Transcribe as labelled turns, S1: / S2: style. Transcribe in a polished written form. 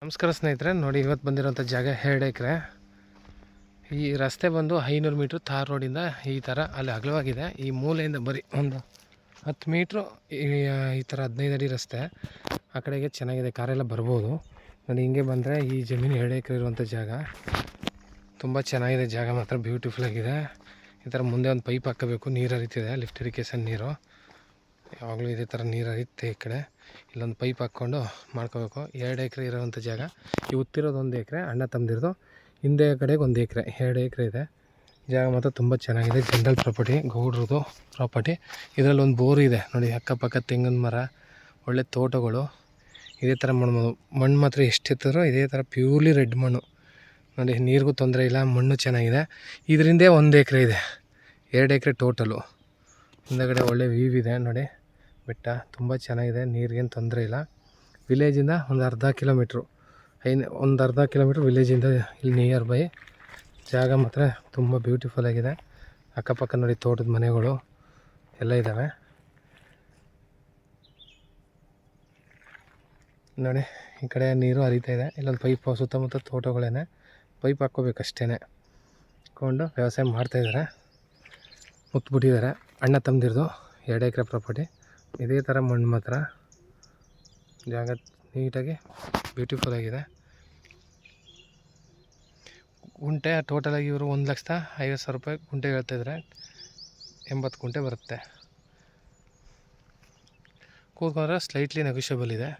S1: ನಮಸ್ಕಾರ ಸ್ನೇಹಿತರೆ, ನೋಡಿ ಇವತ್ತು ಬಂದಿರೋಂಥ ಜಾಗ 2 ಎಕರೆ. ಈ ರಸ್ತೆ ಬಂದು 500 ಮೀಟ್ರ್ ತಾರ್ ರೋಡಿಂದ ಈ ಥರ ಅಲ್ಲಿ ಅಗಲವಾಗಿದೆ. ಈ ಮೂಲೆಯಿಂದ ಬರೀ ಒಂದು 10 ಮೀಟ್ರು ಈ ಥರ 15 ಅಡಿ ರಸ್ತೆ. ಆ ಕಡೆಗೆ ಚೆನ್ನಾಗಿದೆ, ಕಾರೆಲ್ಲ ಬರ್ಬೋದು. ನೋಡಿ ಹಿಂಗೆ ಬಂದರೆ ಈ ಜಮೀನು 2 ಎಕರೆ ಇರುವಂಥ ಜಾಗ. ತುಂಬ ಚೆನ್ನಾಗಿದೆ ಜಾಗ, ಮಾತ್ರ ಬ್ಯೂಟಿಫುಲ್ ಆಗಿದೆ. ಈ ಥರ ಮುಂದೆ ಒಂದು ಪೈಪ್ ಹಾಕಬೇಕು, ನೀರು ಹರಿತಿದೆ, ಲಿಫ್ಟ್ ಇರಿಗೇಷನ್ ನೀರು. ಯಾವಾಗಲೂ ಇದೇ ಥರ ನೀರು ಹರಿಯುತ್ತೆ. ಈ ಕಡೆ ಇಲ್ಲೊಂದು ಪೈಪ್ ಹಾಕ್ಕೊಂಡು ಮಾಡ್ಕೋಬೇಕು. 2 ಎಕರೆ ಇರೋವಂಥ ಜಾಗ. ಈ ಉತ್ತಿರೋದು 1 ಎಕರೆ, ಅಣ್ಣ ತಮ್ಮದಿರೋದು. ಹಿಂದೆ ಕಡೆಗೆ 1 ಎಕರೆ, 2 ಎಕರೆ ಇದೆ ಜಾಗ. ಮಾತ್ರ ತುಂಬ ಚೆನ್ನಾಗಿದೆ. ಜನರಲ್ ಪ್ರಾಪರ್ಟಿ, ಗೌಡ್ರದ್ದು ಪ್ರಾಪರ್ಟಿ. ಇದರಲ್ಲಿ ಒಂದು ಬೋರ್ ಇದೆ ನೋಡಿ. ಅಕ್ಕಪಕ್ಕ ತೆಂಗಿನ ಮರ, ಒಳ್ಳೆ ತೋಟಗಳು. ಇದೇ ಥರ ಮಣ್ಣು ಮಾತ್ರ ಎಷ್ಟಿತ್ತಾರೋ ಇದೇ ಥರ ಪ್ಯೂರ್ಲಿ ರೆಡ್ ಮಣ್ಣು ನೋಡಿ. ನೀರಿಗೂ ತೊಂದರೆ ಇಲ್ಲ, ಮಣ್ಣು ಚೆನ್ನಾಗಿದೆ. ಇದರಿಂದೇ 1 ಎಕರೆ ಇದೆ, 2 ಎಕರೆ ಟೋಟಲು. ಹಿಂದಗಡೆ ಒಳ್ಳೆ ವ್ಯೂ ಇದೆ ನೋಡಿ, ಬೆಟ್ಟ ತುಂಬ ಚೆನ್ನಾಗಿದೆ. ನೀರಿಗೇನು ತೊಂದರೆ ಇಲ್ಲ. ವಿಲೇಜಿಂದ ಒಂದು ಅರ್ಧ ಕಿಲೋಮೀಟ್ರು ವಿಲೇಜಿಂದ ಇಲ್ಲಿ ನಿಯರ್ ಬೈ. ಜಾಗ ಮಾತ್ರ ತುಂಬ ಬ್ಯೂಟಿಫುಲ್ ಆಗಿದೆ. ಅಕ್ಕಪಕ್ಕ ನೋಡಿ ತೋಟದ ಮನೆಗಳು ಎಲ್ಲ ಇದ್ದಾವೆ ನೋಡಿ. ಈ ಕಡೆ ನೀರು ಹರಿತಾ ಇದೆ. ಇಲ್ಲೊಂದು ಪೈಪ್, ಸುತ್ತಮುತ್ತ ತೋಟಗಳೇನೆ. ಪೈಪ್ ಹಾಕ್ಕೋಬೇಕಷ್ಟೇ. ಹಾಕ್ಕೊಂಡು ವ್ಯವಸಾಯ ಮಾಡ್ತಾಯಿದ್ದಾರೆ, ಮುಟ್ಬಿಟ್ಟಿದ್ದಾರೆ. ಅಣ್ಣ ತಮ್ಮದಿರ್ದು 2 ಎಕರೆ ಪ್ರಾಪರ್ಟಿ. ಇದೇ ಥರ ಮಣ್ಣು ಮಾತ್ರ. ಜಾಗ ನೀಟಾಗಿ ಬ್ಯೂಟಿಫುಲ್ ಆಗಿದೆ. ಗುಂಟೆ ಟೋಟಲಾಗಿ ಇವರು 1,50,000 ರೂಪಾಯಿ ಗುಂಟೆ ಹೇಳ್ತಾಯಿದ್ದಾರೆ. 80 ಗುಂಟೆ ಬರುತ್ತೆ. ಕೂತ್ಕೊಂಡ್ರೆ ಸ್ಲೈಟ್ಲಿ ನೆಗೋಷಿಯಬಲ್ ಇದೆ.